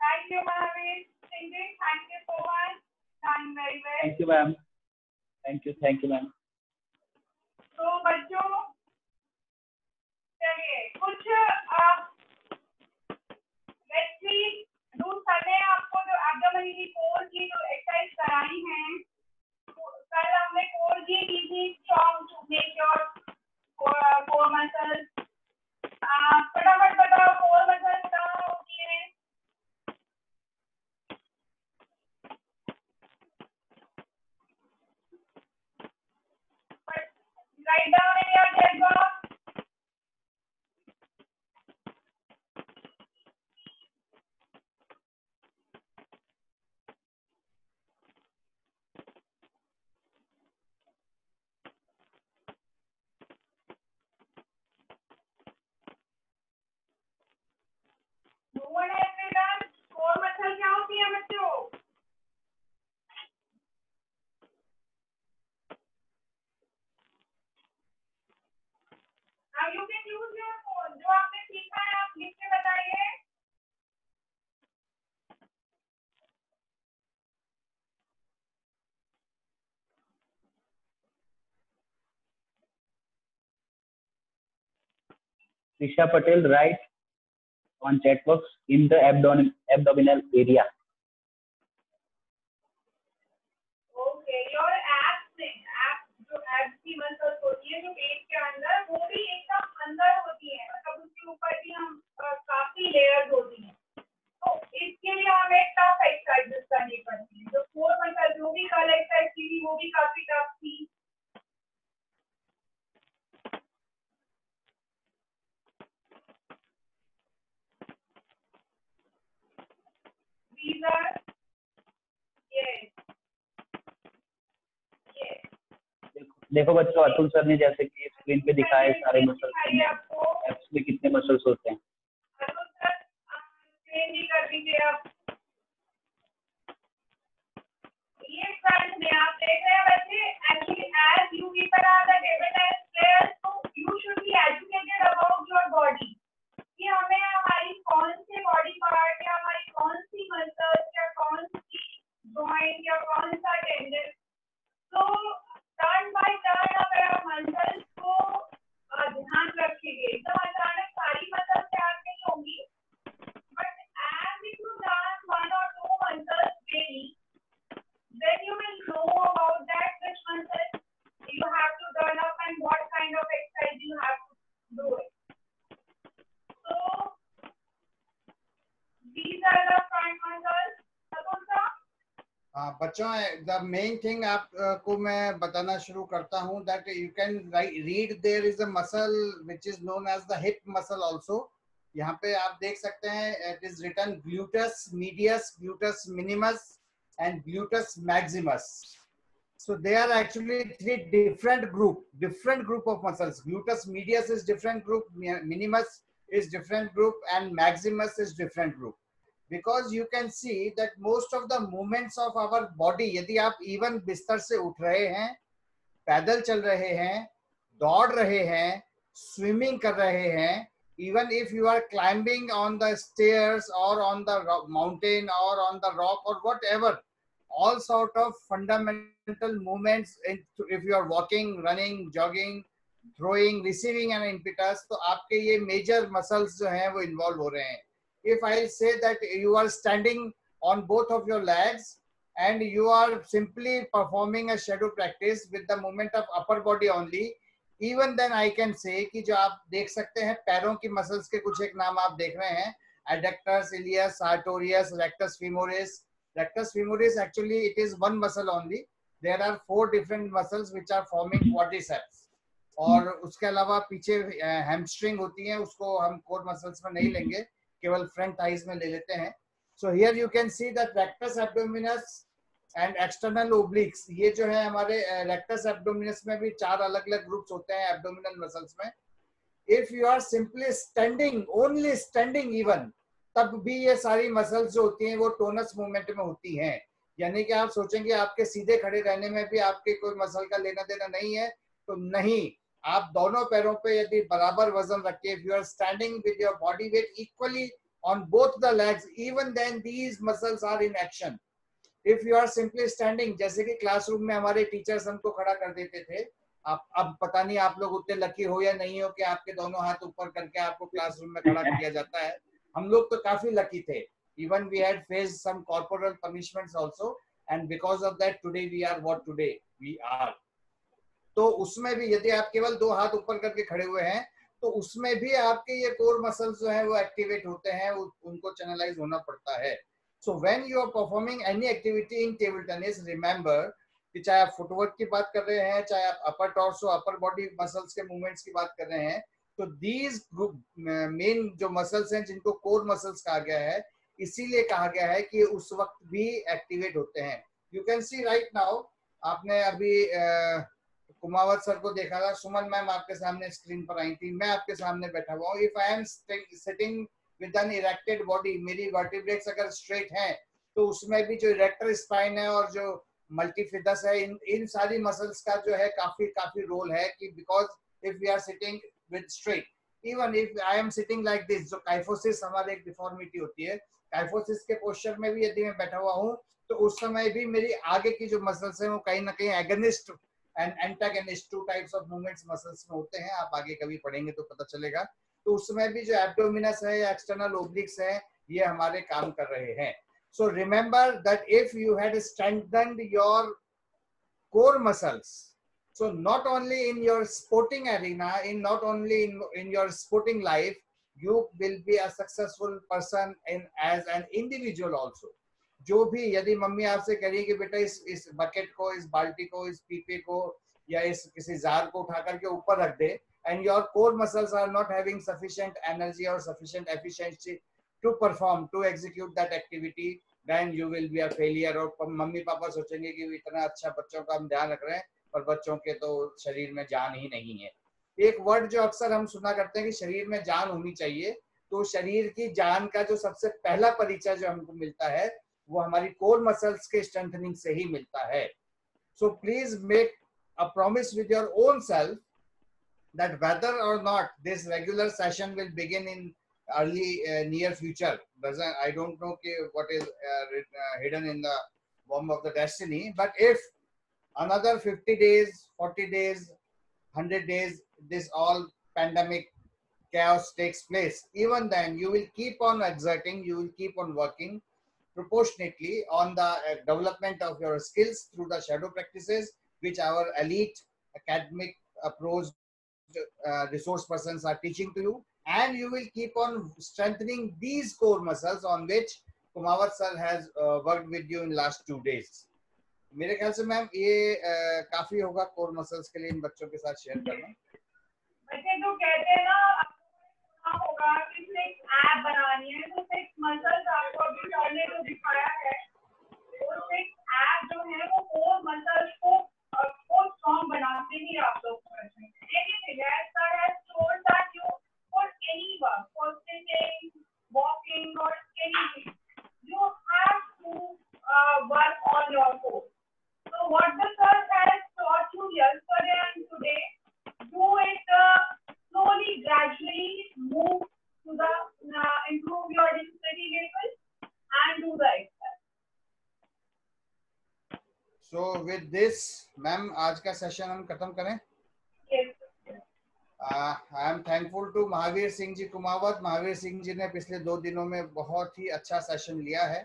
Thank you, Mahavir. Thank you so much. Done very well. Thank you ma'am. Thank you ma'am. तो बच्चों चलिए कुछ let's see do सर ने आपको जो एब्डोमिनल की कोर की जो एक्सरसाइज कराई है, कल हमने कोर की थी strong to make your core muscles. फटाफट बताओ कोर मसल्स कहाँ होती है? Write down in your chat box. No one has written core muscle क्या होती है बच्चों? Now you can use your phone. जो आपने सीखा है आप लिख के बताइए। Trisha Patel write on chat box in the abdominal area. Okay, your abs जो abs की मसल्स होती है जो पेट के अंदर, वो भी एकदम अंदर होती है, मतलब उसके ऊपर भी हम काफी लेयर्स होती हैं। तो इसके लिए हमें टफ एक्सरसाइजेस करनी पड़ती है। जो कोर मसल जो भी कल एक्सरसाइज की थी वो भी काफी टफ थी। These are yes. देखो बच्चों अतुल सर ने जैसे कि स्क्रीन पे दिखाए सारे मसल्स आपको एप्स में कितने मसल्स होते हैं। अतुल सर एक्सप्लेन भी कर दीजिए आप। ये फ्रंट में आप देख रहे हैं बच्चे, actually as you people are the table tennis players, तो you should be educated about your body कि हमें हमारी कौन से बॉडी पार्ट या हमारी कौन सी मसल्स या कौन सी जॉइंट या कौन सा टेंडन, तो टर्न बाय टर्न अगर आप मसल्स को ध्यान रखेंगे तो अचानक सारी मसल्स याद नहीं होंगी, but as if you learn one or two muscles daily, then you will know about that which muscle you have to turn up and what kind of exercise you have to do it. So these are the front muscles. बच्चों the main thing आपको मैं बताना शुरू करता हूँ that you can read there is a muscle which is known as the hip muscle also. यहाँ पे आप देख सकते हैं it is written gluteus medius, gluteus minimus and gluteus maximus. So they are actually three different group of muscles. Gluteus medius is different group, minimus is different group, and maximus is different group. Because you can see that most of the movements of our body, यदि आप even बिस्तर से उठ रहे हैं, पैदल चल रहे हैं, दौड़ रहे हैं, स्विमिंग कर रहे हैं, even if you are climbing on the stairs or on the mountain or on the rock or whatever, all sort of fundamental movements, if you are walking, running, jogging, throwing, receiving an impetus, तो आपके ये major muscles जो हैं वो involve हो रहे हैं। If I say that you are standing on both of your legs and you are simply performing a shadow practice with the movement of upper body only, even then I can say कि जो आप देख सकते हैं पैरों की muscles के कुछ एक नाम आप देख रहे हैं, adductors, ilias, sartorius, rectus femoris. Rectus femoris actually it is one muscle only. There are 4 different muscles which are forming quadriceps. और उसके अलावा पीछे हैमस्ट्रिंग होती है, उसको हम कोर मसल्स में नहीं लेंगे, केवल फ्रंट थाइज में ले लेते हैं. So here you can see that rectus abdominis and external obliques, ये जो है हमारे रेक्टस एब्डोमिनस में भी 4 अलग अलग ग्रुप्स होते हैं एब्डोमिनल मसल्स में. If you are simply standing, only standing even, तब भी ये सारी मसल्स जो होती हैं वो टोनस मूवमेंट में होती हैं. यानी कि आप सोचेंगे आपके सीधे खड़े रहने में भी आपके कोई मसल का लेना देना नहीं है, तो नहीं. आप दोनों पैरों पे यदि बराबर वजन रखिए, if you are standing with your body weight equally on both the legs, even then these muscles are in action. If you are simply standing, जैसे कि क्लासरूम में हमारे टीचर्स हमको खड़ा कर देते थे, आप अब पता नहीं आप लोग उतने लकी हो या नहीं हो कि आपके दोनों हाथ ऊपर करके आपको क्लासरूम में खड़ा किया जाता है. हम लोग तो काफी लकी थे. Even we had faced some corporal punishments also, and because of that today we are what today we are. तो उसमें भी यदि आप केवल 2 हाथ ऊपर करके खड़े हुए हैं, तो उसमें भी आपके ये कोर मसल्स जो है वो एक्टिवेट होते हैं, उनको चैनलाइज होना पड़ता है. So when you are performing any activity in table tennis, remember कि चाहे आप फुटवर्क की बात कर रहे हैं, चाहे आप अपर टॉर्सो, अपर बॉडी मसल्स के मूवमेंट्स की बात कर रहे हैं, तो दीज मेन जो मसल्स हैं जिनको कोर मसल्स कहा गया है, इसीलिए कहा गया है कि उस वक्त भी एक्टिवेट होते हैं. You can see right now, आपने अभी कुमावत सर को देखा था, सुमन मैम आपके सामने स्क्रीन पर आई थी, मैं आपके सामने बैठा हुआ हूँ. If I am sitting with an erected body, मेरी वर्टिब्रेट्स अगर स्ट्रेट हैं, तो उसमें भी जो इरेक्टर स्पाइन है और जो मल्टीफिदस है, इन सारी मसल्स का जो है काफी रोल है. कि because if we are sitting with straight, even if I am sitting like this, जो काइफोसिस हमारे एक डिफॉर्मिटी होती है, काइफोसिस के पोस्चर में भी यदि मैं बैठा हुआ हूँ, तो उस समय भी मेरी आगे की जो मसल्स हैं वो कहीं ना कहीं agonist and antagonist, 2 types of movements muscles में होते हैं. आप आगे कभी पढ़ेंगे तो पता चलेगा. तो उसमें भी जो एब्डोमिनस है या एक्सटर्नल ओब्लिक्स है, ये हमारे काम कर रहे हैं. So remember that if you had strengthened your core muscles, so not only in your sporting arena, not only in your sporting life, you will be a successful person as an individual also. जो भी यदि mummy आपसे कह रही है कि बेटा इस बकेट को, इस बाल्टी को, इस पीपे को या इस किसी जार को उठा करके ऊपर रख दे, and your core muscles are not having sufficient energy or sufficient efficiency to perform, to execute that activity, then you will be a failure. और मम्मी पापा सोचेंगे कि इतना अच्छा बच्चों का हम ध्यान रख रहे हैं, पर बच्चों के तो शरीर में जान ही नहीं है. एक वर्ड जो अक्सर हम सुना करते हैं कि शरीर में जान होनी चाहिए, तो शरीर की जान का जो सबसे पहला परिचय जो हमको मिलता है, वो हमारी कोर मसल्स के स्ट्रेंथनिंग से ही मिलता है. So please make a promise with your own self that whether or not this regular session will begin in early near future, I don't know what is hidden in the womb of the destiny, but if another 50 days, 40 days, 100 days, this all pandemic chaos takes place, even then you will keep on exerting, you will keep on working proportionately on the development of your skills through the shadow practices which our elite academic approach resource persons are teaching to you, and you will keep on strengthening these core muscles on which Kumawat sir has worked with you in last 2 days. मेरे ख्याल से ma'am ये काफी होगा core muscles के लिए इन बच्चों के साथ शेयर करना. बच्चे तो कहते हैं ना, आपको होगा कि एक ऐप बनानी है, तो एक मसल्स आपको अभी सर जो दिखाया है, वो एक ऐप जो है वो कोर मसल्स को स्ट्रॉन्ग बनाते ही आप लोग anything as sir has told that you for any work, for sitting, walking or anything, you have to work on your core. So what the sir has taught you yesterday and today, do it slowly, gradually, move to the improve your dexterity level and do the exercise. So with this, ma'am आज का session हम खत्म करें. Yes. I am thankful to Mahavir Singh ji Kumawat. Mahavir Singh ji ने पिछले 2 दिनों में बहुत ही अच्छा सेशन लिया है,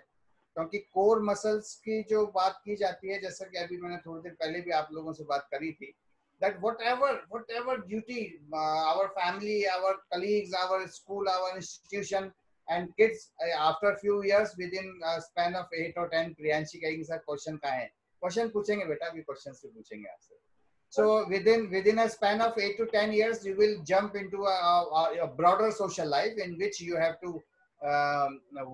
क्योंकि कोर मसल्स की जो बात की जाती है, जैसा कि अभी मैंने थोड़ी देर पहले भी आप लोगों से बात करी थी, that whatever duty our family, our colleagues, our school, our institution and kids after few years within a span of 8 or 10 Priyanshi कहेंगे सर क्वेश्चन कहाँ है, क्वेश्चन पूछेंगे बेटा, अभी क्वेश्चन से पूछेंगे आपसे. So within a span of 8 to 10 years you will jump into a broader social life in which you have to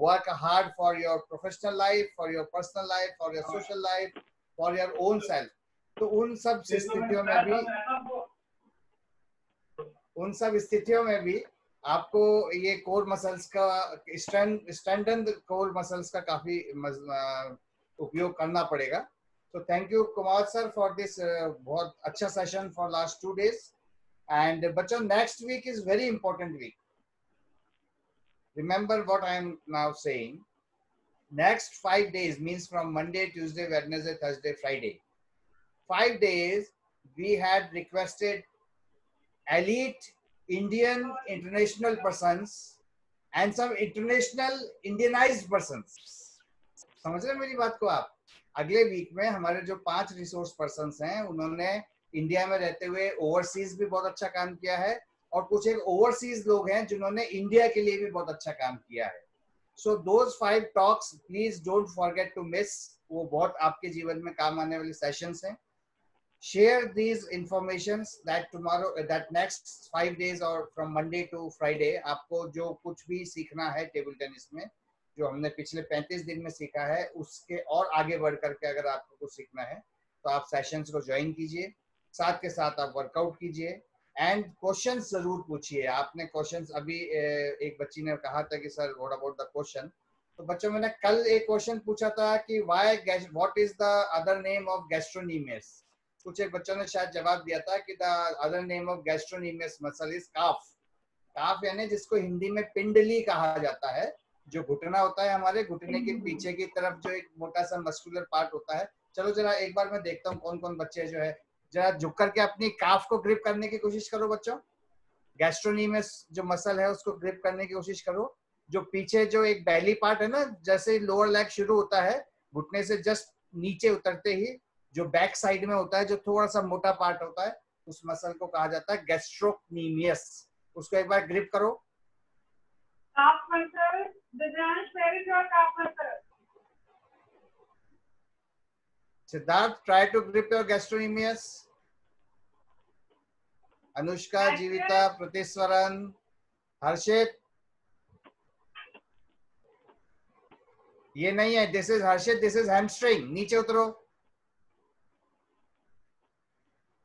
work hard for your professional life, for your personal life, for your social life, for your own self. तो उन सब स्थितियों में भी आपको ये core muscles का strengthen core muscles का काफी उपयोग करना पड़ेगा. तो thank you Kumar sir for this बहुत अच्छा session for last 2 days. And बच्चों next week is very important week. Remember what I am now saying. Next 5 days means from Monday, Tuesday, Wednesday, Thursday, Friday. 5 days we had requested elite Indian international persons and some international Indianized persons. समझ रहे मेरी बात को आप? अगले week में हमारे जो 5 रिसोर्स पर्सन्स हैं उन्होंने इंडिया में रहते हुए ओवरसीज भी बहुत अच्छा काम किया है और कुछ एक ओवरसीज लोग हैं जिन्होंने इंडिया के लिए भी बहुत अच्छा काम किया है. So those 5 talks please don't forget to miss. वो बहुत आपके जीवन में काम आने वाले सेशंस हैं. Share these informations that tomorrow that next 5 days और फ्रॉम मंडे टू फ्राइडे आपको जो कुछ भी सीखना है टेबल टेनिस में, जो हमने पिछले 35 दिन में सीखा है, उसके और आगे बढ़ करके अगर आपको कुछ सीखना है तो आप सेशंस को ज्वाइन कीजिए, साथ के साथ आप वर्कआउट कीजिए एंड क्वेश्चंस जरूर पूछिए. आपने क्वेश्चंस अभी एक बच्ची ने कहा था कि sir what about the question. तो बच्चों मैंने कल एक क्वेश्चन पूछा था कि what is the other name of gastrocnemius. कुछ एक बच्चों ने शायद जवाब दिया था कि the other name of gastrocnemius muscle is calf. Calf यानी जिसको हिंदी में पिंडली कहा जाता है, जो घुटना होता है हमारे घुटने के पीछे की तरफ जो एक मोटा सा मस्कुलर पार्ट होता है. चलो जरा एक बार मैं देखता हूँ कौन कौन बच्चे जो है जरा झुक करके अपनी काफ को ग्रिप करने की कोशिश करो बच्चों. गैस्ट्रोनीमियस जो मसल है उसको ग्रिप करने की कोशिश करो. जो पीछे जो एक बैली पार्ट है ना, जैसे लोअर लेग शुरू होता है घुटने से जस्ट नीचे उतरते ही जो बैक साइड में होता है, जो थोड़ा सा मोटा पार्ट होता है, उस मसल को कहा जाता है गैस्ट्रोनीमियस. उसको एक बार ग्रिप करो. calf muscle, the branch where is your calf muscle? Siddharth, try to grip your gastrocnemius. Anushka, Jivita, Pratiswaran, Harshit. ये नहीं है. This is Harshit. This is hamstring. नीचे उतरो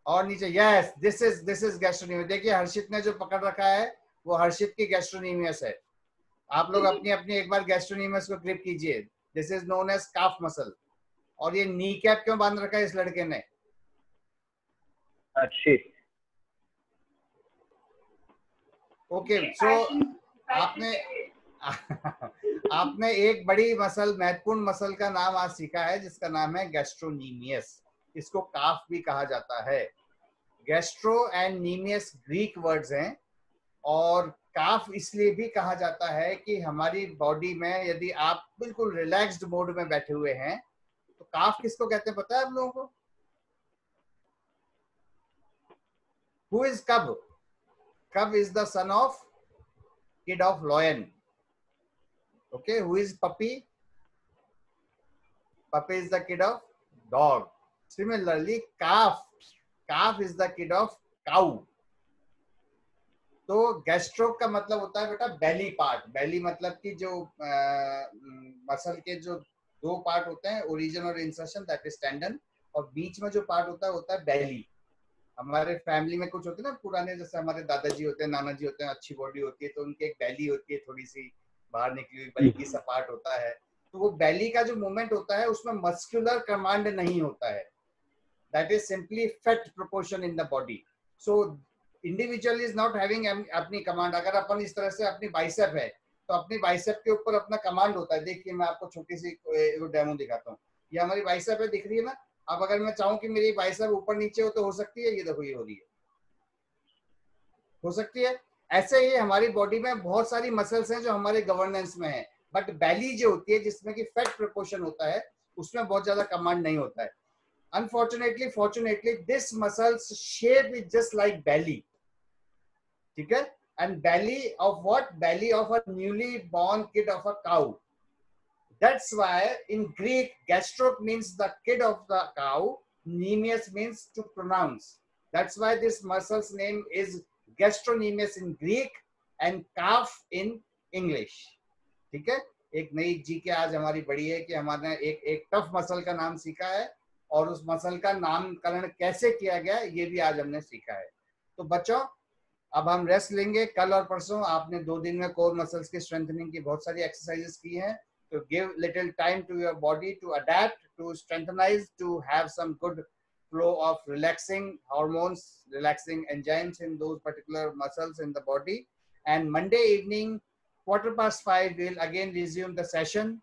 और नीचे. Yes, this is gastrocnemius. देखिए हर्षित ने जो पकड़ रखा है वो हर्षित की गैस्ट्रोनीमियस है. आप लोग अपनी अपनी एक बार गैस्ट्रोनीमियस को ग्रिप कीजिए. This is known as calf muscle. और ये नी कैप क्यों बांध रखा है इस लड़के ने? ओके, सो आपने एक बड़ी मसल, महत्वपूर्ण मसल का नाम आज सीखा है जिसका नाम है गैस्ट्रोनीमियस. इसको काफ भी कहा जाता है. गैस्ट्रो एंड नीमियस ग्रीक वर्ड्स हैं और काफ इसलिए भी कहा जाता है कि हमारी बॉडी में यदि आप बिल्कुल रिलैक्स्ड मोड में बैठे हुए हैं तो काफ किसको कहते हैं पता है आप लोगों को? Who is Cub? Cub is the son of kid of lion. Okay, who is Puppy? Puppy is the kid of dog. Similarly, calf is the kid of cow. तो गैस्ट्रो का मतलब होता है बेटा बेली पार्ट. बेली मतलब कि जो मसल के जो 2 पार्ट होते हैं, ओरिजिन और इंसर्शन, दैट इज टेंडन, और बीच में जो पार्ट होता है बेली. हमारे फैमिली में कुछ होते हैं ना पुराने, जैसे हमारे दादाजी होते हैं, नाना जी होते हैं, अच्छी बॉडी होती है तो उनकी एक बेली होती है, थोड़ी सी बाहर निकली हुई बल्कि सा पार्ट होता है. तो वो बेली का जो मूवमेंट होता है उसमें मस्कुलर कमांड नहीं होता है. That is simply fat proportion in the body. So individual is not having अपनी कमांड. अगर अपन इस तरह से अपनी बाइसेप है तो अपनी बाइसेप के ऊपर अपना कमांड होता है. देखिए मैं आपको छोटी सी डेमो दिखाता हूँ. ये हमारी बाइसेप है, दिख रही है ना. अब अगर मैं चाहूँ कि मेरी बाइसेप ऊपर नीचे हो तो हो सकती है. ये देखो ये हो रही है, हो सकती है. ऐसे ही हमारी बॉडी में बहुत सारी मसल्स हैं जो हमारे गवर्नेंस में है, बट बेली जो होती है जिसमें कि फैट प्रोपोर्शन होता है उसमें बहुत ज्यादा कमांड नहीं होता है. Unfortunately, fortunately, this muscle's shape is just like belly. ठीक है. And belly of what? Belly of a newly born kid of a cow. That's why in Greek, gastro means the kid of the cow, nemius means to pronounce. That's why this muscle's name is gastrocnemius in Greek and calf in English. ठीक है, एक नई जी के आज हमारी बड़ी है कि हमारे एक टफ मसल का नाम सीखा है और उस मसल का नामकरण कैसे किया गया ये भी आज हमने सीखा है. तो बच्चों अब हम रेस्ट लेंगे. कल और परसों आपने 2 दिन में कोर मसल्स की स्ट्रेंथनिंग की बहुत सारी एक्सरसाइजेस की हैं. To give little time to your body to adapt, to strengthenize, to have some good flow of relaxing hormones, relaxing enzymes in those particular muscles in the body. And Monday evening, 5:15, we'll again resume the session.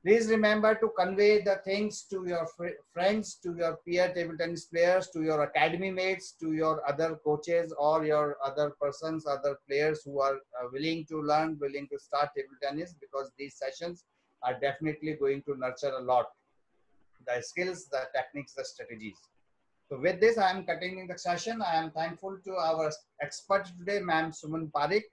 Please remember to convey the things to your friends, to your peer table tennis players, to your academy mates, to your other coaches or your other persons, other players who are willing to learn, willing to start table tennis, because these sessions are definitely going to nurture a lot the skills, the techniques, the strategies. So with this, I am continuing the session. I am thankful to our expert today, Ma'am Suman Parekh.